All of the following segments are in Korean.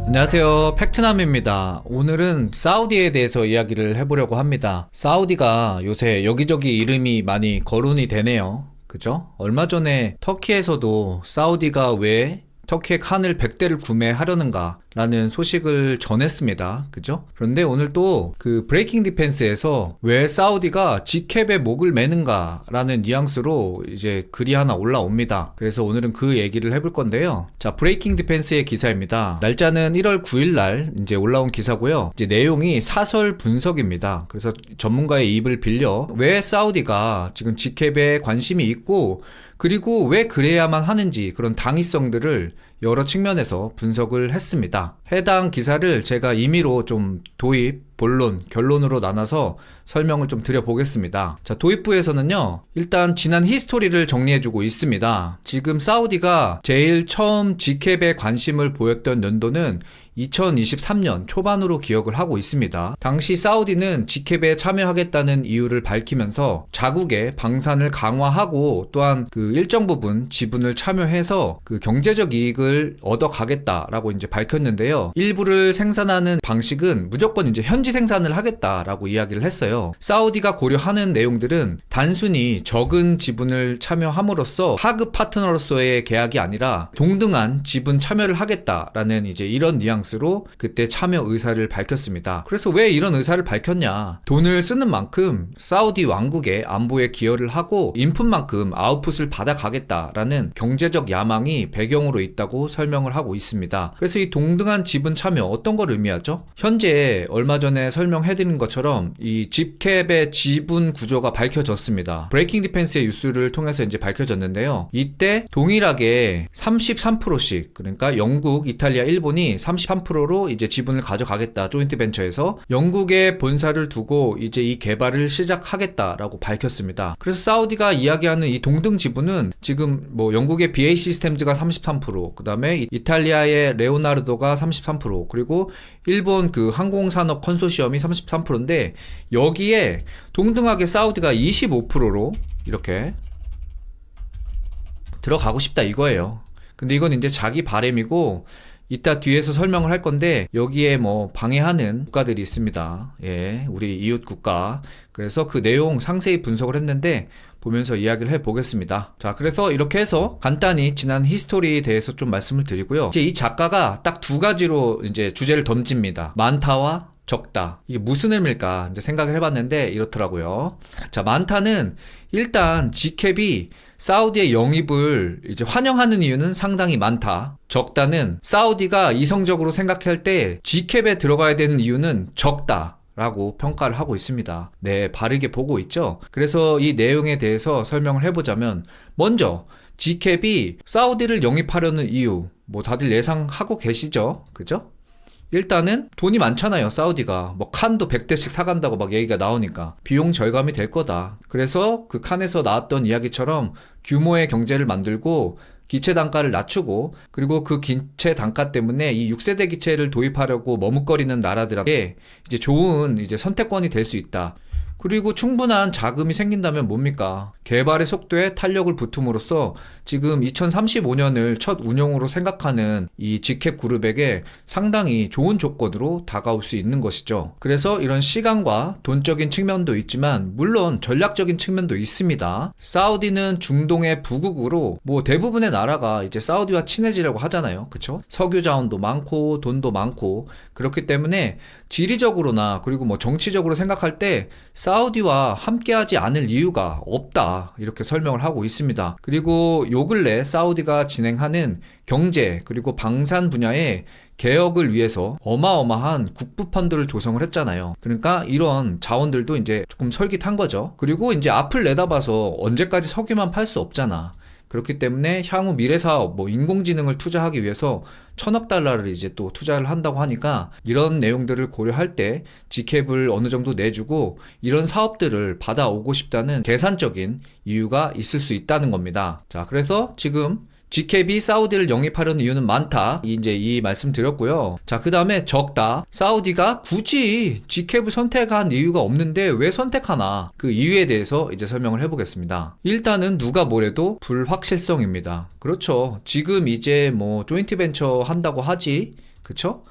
안녕하세요, 팩트남입니다. 오늘은 사우디에 대해서 이야기를 해보려고 합니다. 사우디가 요새 여기저기 이름이 많이 거론이 되네요. 그죠? 얼마 전에 터키에서도 사우디가 왜 터키의 칸을 100대를 구매하려는가 라는 소식을 전했습니다. 그죠? 그런데 오늘 또 그 브레이킹 디펜스에서 왜 사우디가 G캡에 목을 매는가 라는 뉘앙스로 이제 글이 하나 올라옵니다. 그래서 오늘은 그 얘기를 해볼 건데요. 자, 브레이킹 디펜스의 기사입니다. 날짜는 1월 9일 날 이제 올라온 기사고요. 이제 내용이 사설 분석입니다. 그래서 전문가의 입을 빌려 왜 사우디가 지금 G캡에 관심이 있고 그리고 왜 그래야만 하는지 그런 당위성들을 여러 측면에서 분석을 했습니다. 해당 기사를 제가 임의로 좀 도입, 본론, 결론으로 나눠서 설명을 좀 드려보겠습니다. 자, 도입부에서는요, 일단 지난 히스토리를 정리해주고 있습니다. 지금 사우디가 제일 처음 G캡에 관심을 보였던 연도는 2023년 초반으로 기억을 하고 있습니다. 당시 사우디는 G캡에 참여하겠다는 이유를 밝히면서 자국의 방산을 강화하고 또한 그 일정 부분 지분을 참여해서 그 경제적 이익을 얻어가겠다라고 이제 밝혔는데요. 일부를 생산하는 방식은 무조건 이제 현지 생산을 하겠다라고 이야기를 했어요. 사우디가 고려하는 내용들은 단순히 적은 지분을 참여함으로써 하급 파트너로서의 계약이 아니라 동등한 지분 참여를 하겠다라는 이제 이런 뉘앙스로 그때 참여 의사를 밝혔습니다. 그래서 왜 이런 의사를 밝혔냐? 돈을 쓰는 만큼 사우디 왕국의 안보에 기여를 하고 인풋만큼 아웃풋을 받아가겠다라는 경제적 야망이 배경으로 있다고 설명을 하고 있습니다. 그래서 이 동등한 지분 참여 어떤 걸 의미하죠? 현재 얼마 전에 설명해드린 것처럼 이 G캡의 지분 구조가 밝혀졌습니다. 브레이킹 디펜스의 뉴스를 통해서 이제 밝혀졌는데요. 이때 동일하게 33%씩 그러니까 영국, 이탈리아, 일본이 33%로 이제 지분을 가져가겠다. 조인트 벤처에서 영국의 본사를 두고 이제 이 개발을 시작하겠다라고 밝혔습니다. 그래서 사우디가 이야기하는 이 동등 지분은 지금 뭐 영국의 BA 시스템즈가 33%, 그 다음에 이탈리아의 레오나르도가 33%, 그리고 일본 그 항공산업 컨소시엄이 33%인데 여기에 동등하게 사우디가 25%로 이렇게 들어가고 싶다 이거예요. 근데 이건 이제 자기 바램이고 이따 뒤에서 설명을 할 건데 여기에 뭐 방해하는 국가들이 있습니다. 예, 우리 이웃 국가. 그래서 그 내용 상세히 분석을 했는데 보면서 이야기를 해보겠습니다. 자, 그래서 이렇게 해서 간단히 지난 히스토리에 대해서 좀 말씀을 드리고요. 이제 이 작가가 딱 두 가지로 이제 주제를 던집니다. 많다와 적다. 이게 무슨 의미일까 이제 생각을 해봤는데 이렇더라고요. 자, 많다는 일단 G캡이 사우디의 영입을 이제 환영하는 이유는 상당히 많다. 적다는 사우디가 이성적으로 생각할 때 G캡에 들어가야 되는 이유는 적다. 라고 평가를 하고 있습니다. 네, 바르게 보고 있죠? 그래서 이 내용에 대해서 설명을 해보자면 먼저 G캡이 사우디를 영입하려는 이유 뭐 다들 예상하고 계시죠? 그죠? 일단은 돈이 많잖아요. 사우디가 뭐 칸도 100대씩 사간다고 막 얘기가 나오니까 비용 절감이 될 거다. 그래서 그 칸에서 나왔던 이야기처럼 규모의 경제를 만들고 기체 단가를 낮추고 그리고 그 기체 단가 때문에 이 6세대 기체를 도입하려고 머뭇거리는 나라들에게 이제 좋은 이제 선택권이 될 수 있다. 그리고 충분한 자금이 생긴다면 뭡니까? 개발의 속도에 탄력을 붙음으로써 지금 2035년을 첫 운용으로 생각하는 이 G캡 그룹에게 상당히 좋은 조건으로 다가올 수 있는 것이죠. 그래서 이런 시간과 돈적인 측면도 있지만 물론 전략적인 측면도 있습니다. 사우디는 중동의 부국으로 뭐 대부분의 나라가 이제 사우디와 친해지려고 하잖아요. 그쵸? 석유 자원도 많고 돈도 많고 그렇기 때문에 지리적으로나 그리고 뭐 정치적으로 생각할 때 사우디와 함께하지 않을 이유가 없다 이렇게 설명을 하고 있습니다. 그리고 요 근래 사우디가 진행하는 경제 그리고 방산 분야에 개혁을 위해서 어마어마한 국부 펀드를 조성을 했잖아요. 그러니까 이런 자원들도 이제 조금 솔깃한 거죠. 그리고 이제 앞을 내다봐서 언제까지 석유만 팔 수 없잖아. 그렇기 때문에 향후 미래 사업, 뭐 인공지능을 투자하기 위해서 1000억 달러를 이제 또 투자를 한다고 하니까 이런 내용들을 고려할 때 G캡을 어느 정도 내주고 이런 사업들을 받아오고 싶다는 계산적인 이유가 있을 수 있다는 겁니다. 자, 그래서 지금 G캡이 사우디를 영입하려는 이유는 많다. 이제 이 말씀 드렸고요. 자, 그 다음에 적다. 사우디가 굳이 G캡을 선택한 이유가 없는데 왜 선택하나? 그 이유에 대해서 이제 설명을 해보겠습니다. 일단은 누가 뭐래도 불확실성입니다. 그렇죠. 지금 이제 뭐 조인트 벤처 한다고 하지. 그쵸?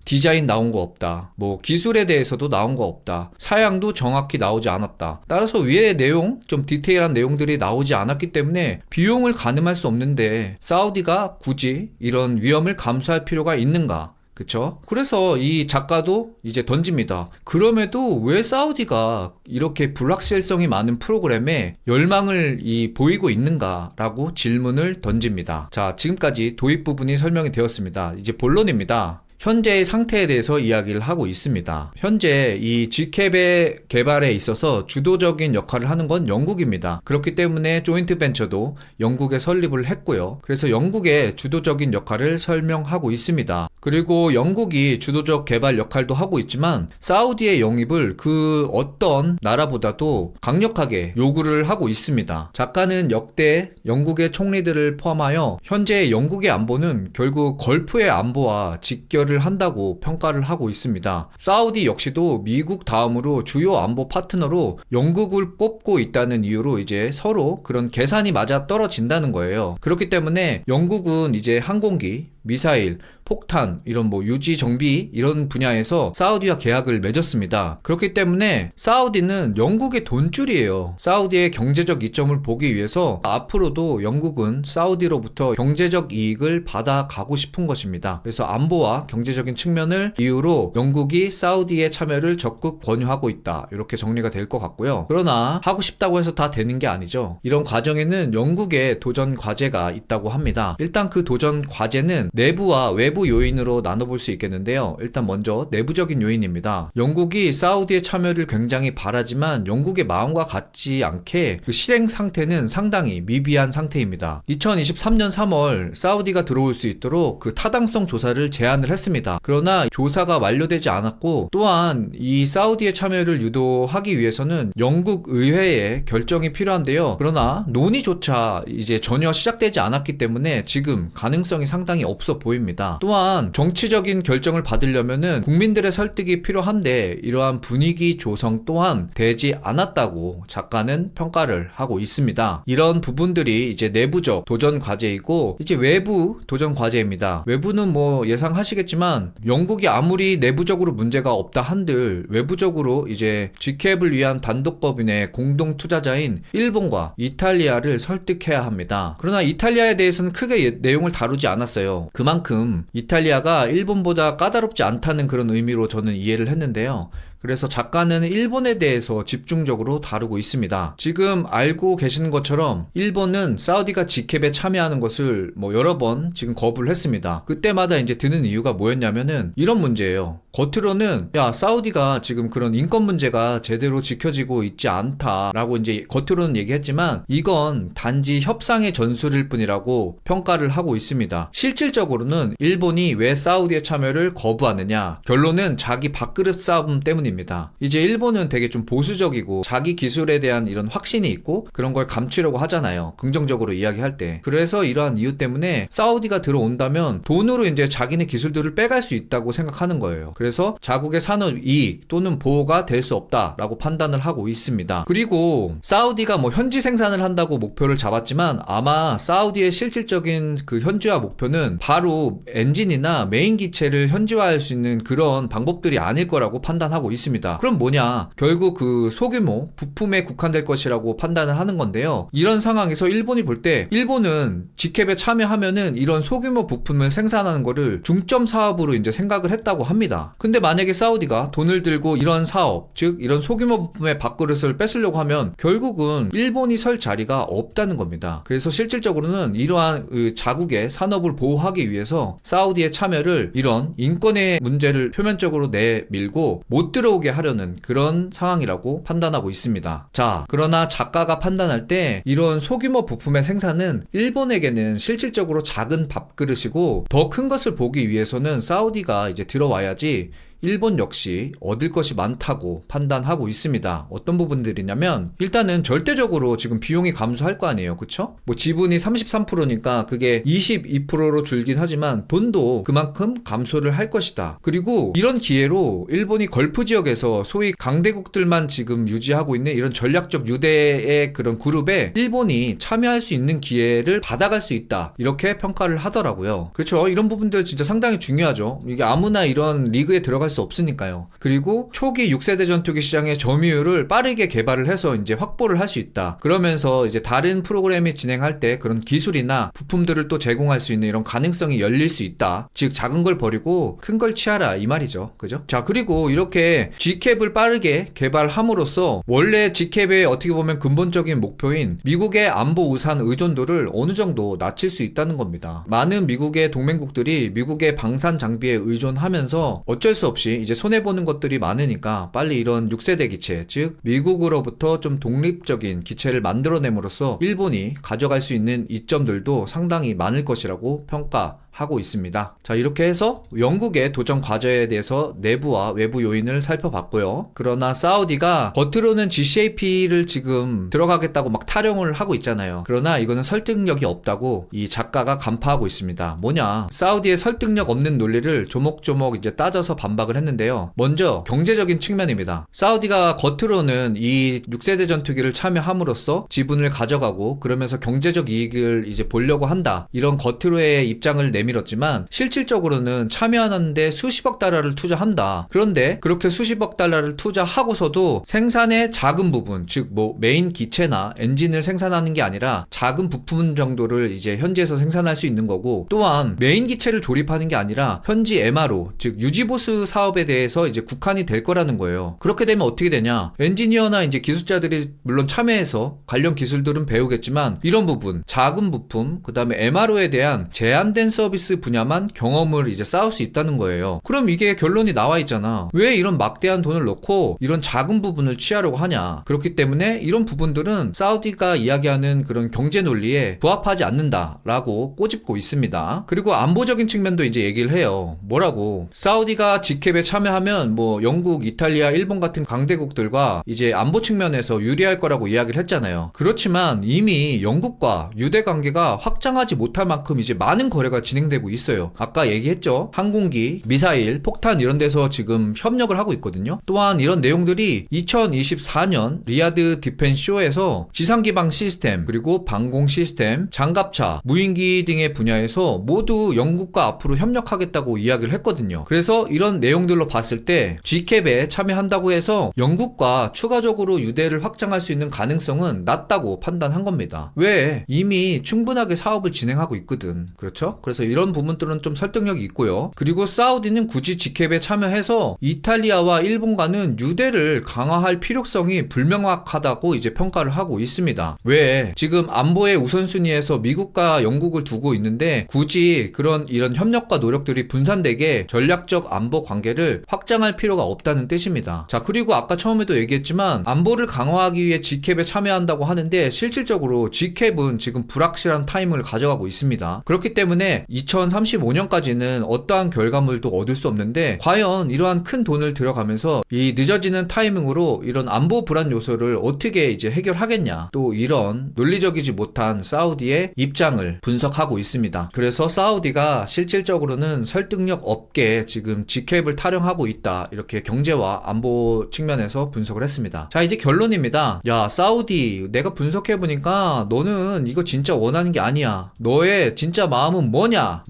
디자인 나온 거 없다. 뭐 기술에 대해서도 나온 거 없다. 사양도 정확히 나오지 않았다. 따라서 위의 내용, 좀 디테일한 내용들이 나오지 않았기 때문에 비용을 가늠할 수 없는데 사우디가 굳이 이런 위험을 감수할 필요가 있는가? 그쵸? 그래서 이 작가도 이제 던집니다. 그럼에도 왜 사우디가 이렇게 불확실성이 많은 프로그램에 열망을 보이고 있는가라고 질문을 던집니다. 자, 지금까지 도입 부분이 설명이 되었습니다. 이제 본론입니다. 현재의 상태에 대해서 이야기를 하고 있습니다. 현재 이 G캡의 개발에 있어서 주도적인 역할을 하는 건 영국입니다. 그렇기 때문에 조인트 벤처도 영국에 설립을 했고요. 그래서 영국의 주도적인 역할을 설명하고 있습니다. 그리고 영국이 주도적 개발 역할도 하고 있지만 사우디의 영입을 그 어떤 나라보다도 강력하게 요구를 하고 있습니다. 작가는 역대 영국의 총리들을 포함하여 현재 영국의 안보는 결국 걸프의 안보와 직결 한다고 평가를 하고 있습니다. 사우디 역시도 미국 다음으로 주요 안보 파트너로 영국을 꼽고 있다는 이유로 이제 서로 그런 계산이 맞아 떨어진다는 거예요. 그렇기 때문에 영국은 이제 항공기, 미사일, 폭탄, 이런 뭐 유지 정비 이런 분야에서 사우디와 계약을 맺었습니다. 그렇기 때문에 사우디는 영국의 돈줄이에요. 사우디의 경제적 이점을 보기 위해서 앞으로도 영국은 사우디로부터 경제적 이익을 받아가고 싶은 것입니다. 그래서 안보와 경제적인 측면을 이유로 영국이 사우디의 참여를 적극 권유하고 있다. 이렇게 정리가 될 것 같고요. 그러나 하고 싶다고 해서 다 되는 게 아니죠. 이런 과정에는 영국의 도전 과제가 있다고 합니다. 일단 그 도전 과제는 내부와 외부 요인으로 나눠볼 수 있겠는데요. 일단 먼저 내부적인 요인입니다. 영국이 사우디의 참여를 굉장히 바라지만 영국의 마음과 같지 않게 그 실행 상태는 상당히 미비한 상태입니다. 2023년 3월 사우디가 들어올 수 있도록 그 타당성 조사를 제안을 했습니다. 그러나 조사가 완료되지 않았고 또한 이 사우디의 참여를 유도하기 위해서는 영국 의회의 결정이 필요한데요. 그러나 논의조차 이제 전혀 시작되지 않았기 때문에 지금 가능성이 상당히 없어 보입니다. 또한 정치적인 결정을 받으려면은 국민들의 설득이 필요한데 이러한 분위기 조성 또한 되지 않았다고 작가는 평가를 하고 있습니다. 이런 부분들이 이제 내부적 도전 과제이고 이제 외부 도전 과제입니다. 외부는 뭐 예상하시겠지만 영국이 아무리 내부적으로 문제가 없다 한들 외부적으로 이제 G캡을 위한 단독법인의 공동 투자자인 일본과 이탈리아를 설득해야 합니다. 그러나 이탈리아에 대해서는 크게 내용을 다루지 않았어요. 그만큼 이탈리아가 일본보다 까다롭지 않다는 그런 의미로 저는 이해를 했는데요. 그래서 작가는 일본에 대해서 집중적으로 다루고 있습니다. 지금 알고 계시는 것처럼 일본은 사우디가 G캡에 참여하는 것을 뭐 여러 번 지금 거부를 했습니다. 그때마다 이제 드는 이유가 뭐였냐면은 이런 문제예요. 겉으로는 야 사우디가 지금 그런 인권 문제가 제대로 지켜지고 있지 않다라고 이제 겉으로는 얘기했지만 이건 단지 협상의 전술일 뿐이라고 평가를 하고 있습니다. 실질적으로는 일본이 왜 사우디의 참여를 거부하느냐? 결론은 자기 밥그릇 싸움 때문입니다. 이제 일본은 되게 좀 보수적이고 자기 기술에 대한 이런 확신이 있고 그런 걸 감추려고 하잖아요. 긍정적으로 이야기할 때. 그래서 이러한 이유 때문에 사우디가 들어온다면 돈으로 이제 자기네 기술들을 빼갈 수 있다고 생각하는 거예요. 그래서 자국의 산업 이익 또는 보호가 될 수 없다라고 판단을 하고 있습니다. 그리고 사우디가 뭐 현지 생산을 한다고 목표를 잡았지만 아마 사우디의 실질적인 그 현지화 목표는 바로 엔진이나 메인 기체를 현지화할 수 있는 그런 방법들이 아닐 거라고 판단하고 있습니다. 그럼 뭐냐? 결국 그 소규모 부품에 국한될 것이라고 판단을 하는 건데요. 이런 상황에서 일본이 볼 때 일본은 G캡에 참여하면은 이런 소규모 부품을 생산하는 거를 중점 사업으로 이제 생각을 했다고 합니다. 근데 만약에 사우디가 돈을 들고 이런 사업, 즉 이런 소규모 부품의 밥그릇을 뺏으려고 하면 결국은 일본이 설 자리가 없다는 겁니다. 그래서 실질적으로는 이러한 자국의 산업을 보호하기 위해서 사우디의 참여를 이런 인권의 문제를 표면적으로 내밀고 못 들어오게 하려는 그런 상황이라고 판단하고 있습니다. 자, 그러나 작가가 판단할 때 이런 소규모 부품의 생산은 일본에게는 실질적으로 작은 밥그릇이고 더 큰 것을 보기 위해서는 사우디가 이제 들어와야지 일본 역시 얻을 것이 많다고 판단하고 있습니다. 어떤 부분들이냐면 일단은 절대적으로 지금 비용이 감소할 거 아니에요. 그쵸? 뭐 지분이 33%니까 그게 22%로 줄긴 하지만 돈도 그만큼 감소를 할 것이다. 그리고 이런 기회로 일본이 걸프 지역에서 소위 강대국들만 지금 유지하고 있는 이런 전략적 유대의 그런 그룹에 일본이 참여할 수 있는 기회를 받아갈 수 있다. 이렇게 평가를 하더라고요. 그렇죠. 이런 부분들 진짜 상당히 중요하죠. 이게 아무나 이런 리그에 들어갈 수 없으니까요. 그리고 초기 6세대 전투기 시장의 점유율을 빠르게 개발을 해서 이제 확보를 할 수 있다. 그러면서 이제 다른 프로그램이 진행할 때 그런 기술이나 부품들을 또 제공할 수 있는 이런 가능성이 열릴 수 있다. 즉 작은 걸 버리고 큰 걸 취하라 이 말이죠. 그죠? 자, 그리고 이렇게 G캡을 빠르게 개발함으로써 원래 G캡의 어떻게 보면 근본적인 목표인 미국의 안보 우산 의존도를 어느 정도 낮출 수 있다는 겁니다. 많은 미국의 동맹국들이 미국의 방산 장비에 의존하면서 어쩔 수 없이 이제 손해보는 것들이 많으니까 빨리 이런 6세대 기체, 즉 미국으로부터 좀 독립적인 기체를 만들어냄으로써 일본이 가져갈 수 있는 이점들도 상당히 많을 것이라고 평가하고 있습니다. 자, 이렇게 해서 영국의 도전 과제에 대해서 내부와 외부 요인을 살펴봤고요. 그러나 사우디가 겉으로는 GCAP를 지금 들어가겠다고 막 타령을 하고 있잖아요. 그러나 이거는 설득력이 없다고 이 작가가 간파하고 있습니다. 뭐냐? 사우디의 설득력 없는 논리를 조목조목 이제 따져서 반박을 했는데요. 먼저 경제적인 측면입니다. 사우디가 겉으로는 이 6세대 전투기를 참여함으로써 지분을 가져가고 그러면서 경제적 이익을 이제 보려고 한다. 이런 겉으로의 입장을 내밀었지만 실질적으로는 참여하는데 수십억 달러를 투자한다. 그런데 그렇게 수십억 달러를 투자하고서도 생산의 작은 부분, 즉 뭐 메인 기체나 엔진을 생산하는 게 아니라 작은 부품 정도를 이제 현지에서 생산할 수 있는 거고, 또한 메인 기체를 조립하는 게 아니라 현지 MRO, 즉 유지보수 사업에 대해서 이제 국한이 될 거라는 거예요. 그렇게 되면 어떻게 되냐? 엔지니어나 이제 기술자들이 물론 참여해서 관련 기술들은 배우겠지만 이런 부분, 작은 부품, 그 다음에 MRO에 대한 제한된 서비스 분야만 경험을 이제 쌓을 수 있다는 거예요. 그럼 이게 결론이 나와 있잖아. 왜 이런 막대한 돈을 넣고 이런 작은 부분을 취하려고 하냐? 그렇기 때문에 이런 부분들은 사우디가 이야기하는 그런 경제 논리에 부합하지 않는다라고 꼬집고 있습니다. 그리고 안보적인 측면도 이제 얘기를 해요. 뭐라고? 사우디가 G캡에 참여하면 뭐 영국, 이탈리아, 일본 같은 강대국들과 이제 안보 측면에서 유리할 거라고 이야기를 했잖아요. 그렇지만 이미 영국과 유대 관계가 확장하지 못할 만큼 이제 많은 거래가 진행되고 있어요. 아까 얘기했죠. 항공기, 미사일, 폭탄 이런 데서 지금 협력을 하고 있거든요. 또한 이런 내용들이 2024년 리야드 디펜스 쇼에서 지상기방 시스템, 그리고 방공 시스템, 장갑차, 무인기 등의 분야에서 모두 영국과 앞으로 협력하겠다고 이야기를 했거든요. 그래서 이런 내용들로 봤을 때 G캡에 참여한다고 해서 영국과 추가적으로 유대를 확장할 수 있는 가능성은 낮다고 판단한 겁니다. 왜? 이미 충분하게 사업을 진행하고 있거든. 그렇죠? 그래서 이런 부분들은 좀 설득력이 있고요. 그리고 사우디는 굳이 G캡에 참여해서 이탈리아와 일본과는 유대를 강화할 필요성이 불명확하다고 이제 평가를 하고 있습니다. 왜? 지금 안보의 우선순위에서 미국과 영국을 두고 있는데 굳이 이런 협력과 노력들이 분산되게 전략적 안보 관계를 확장할 필요가 없다는 뜻입니다. 자, 그리고 아까 처음에도 얘기했지만 안보를 강화하기 위해 G캡에 참여한다고 하는데 실질적으로 G캡은 지금 불확실한 타임을 가져가고 있습니다. 그렇기 때문에 2035년까지는 어떠한 결과물도 얻을 수 없는데 과연 이러한 큰 돈을 들여가면서 이 늦어지는 타이밍으로 이런 안보 불안 요소를 어떻게 이제 해결하겠냐, 또 이런 논리적이지 못한 사우디의 입장을 분석하고 있습니다. 그래서 사우디가 실질적으로는 설득력 없게 지금 G캡을 타령하고 있다, 이렇게 경제와 안보 측면에서 분석을 했습니다. 자, 이제 결론입니다. 야, 사우디, 내가 분석해보니까 너는 이거 진짜 원하는 게 아니야. 너의 진짜 마음은 뭐냐?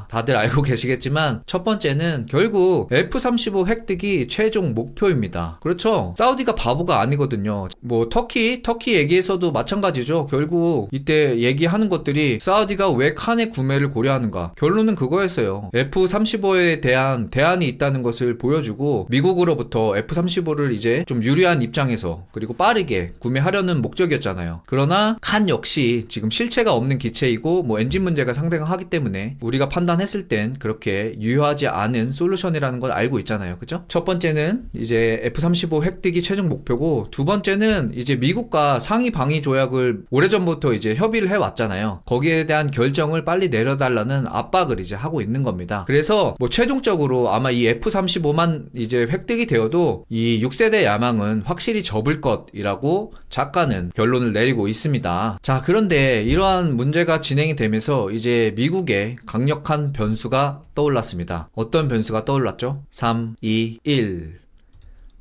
다들 알고 계시겠지만 첫 번째는 결국 F-35 획득이 최종 목표입니다. 그렇죠? 사우디가 바보가 아니거든요. 뭐 터키 얘기에서도 마찬가지죠. 결국 이때 얘기하는 것들이 사우디가 왜 칸의 구매를 고려하는가? 결론은 그거였어요. F-35에 대한 대안이 있다는 것을 보여주고 미국으로부터 F-35를 이제 좀 유리한 입장에서 그리고 빠르게 구매하려는 목적이었잖아요. 그러나 칸 역시 지금 실체가 없는 기체이고 뭐 엔진 문제가 상당하기 때문에 때문에 우리가 판단했을 땐 그렇게 유효하지 않은 솔루션이라는 걸 알고 있잖아요. 그죠? 첫 번째는 이제 F-35 획득이 최종 목표고, 두 번째는 이제 미국과 상위 방위 조약을 오래전부터 이제 협의를 해왔잖아요. 거기에 대한 결정을 빨리 내려달라는 압박을 이제 하고 있는 겁니다. 그래서 뭐 최종적으로 아마 이 F-35만 이제 획득이 되어도 이 6세대 야망은 확실히 접을 것이라고 작가는 결론을 내리고 있습니다. 자, 그런데 이러한 문제가 진행이 되면서 이제 미국의 강력한 변수가 떠올랐습니다. 어떤 변수가 떠올랐죠? 3, 2, 1.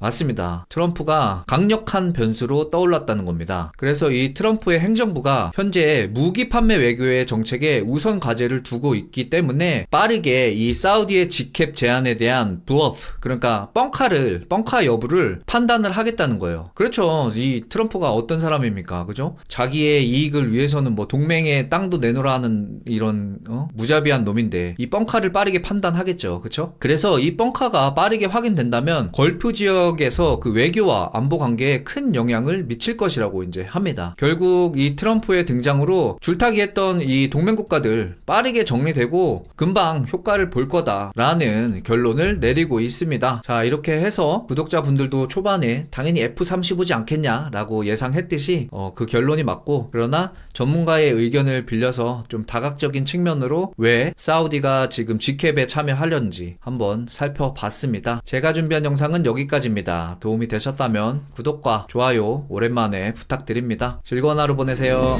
맞습니다. 트럼프가 강력한 변수로 떠올랐다는 겁니다. 그래서 이 트럼프의 행정부가 현재 무기 판매 외교의 정책에 우선 과제를 두고 있기 때문에 빠르게 이 사우디의 직캡 제한에 대한 블러프, 그러니까 뻥카 여부를 판단을 하겠다는 거예요. 그렇죠. 이 트럼프가 어떤 사람입니까? 그죠? 자기의 이익을 위해서는 뭐 동맹의 땅도 내놓으라 하는 이런 무자비한 놈인데 이 뻥카를 빠르게 판단하겠죠. 그렇죠? 그래서 이 뻥카가 빠르게 확인된다면 걸프 지역에서 그 외교와 안보 관계에 큰 영향을 미칠 것이라고 이제 합니다. 결국 이 트럼프의 등장으로 줄타기 했던 이 동맹 국가들 빠르게 정리되고 금방 효과를 볼 거다라는 결론을 내리고 있습니다. 자, 이렇게 해서 구독자분들도 초반에 당연히 F-35지 않겠냐라고 예상했듯이 그 결론이 맞고, 그러나 전문가의 의견을 빌려서 좀 다각적인 측면으로 왜 사우디가 지금 GCAP에 참여하려는지 한번 살펴봤습니다. 제가 준비한 영상은 여기까지입니다. 도움이 되셨다면 구독과 좋아요 오랜만에 부탁드립니다. 즐거운 하루 보내세요.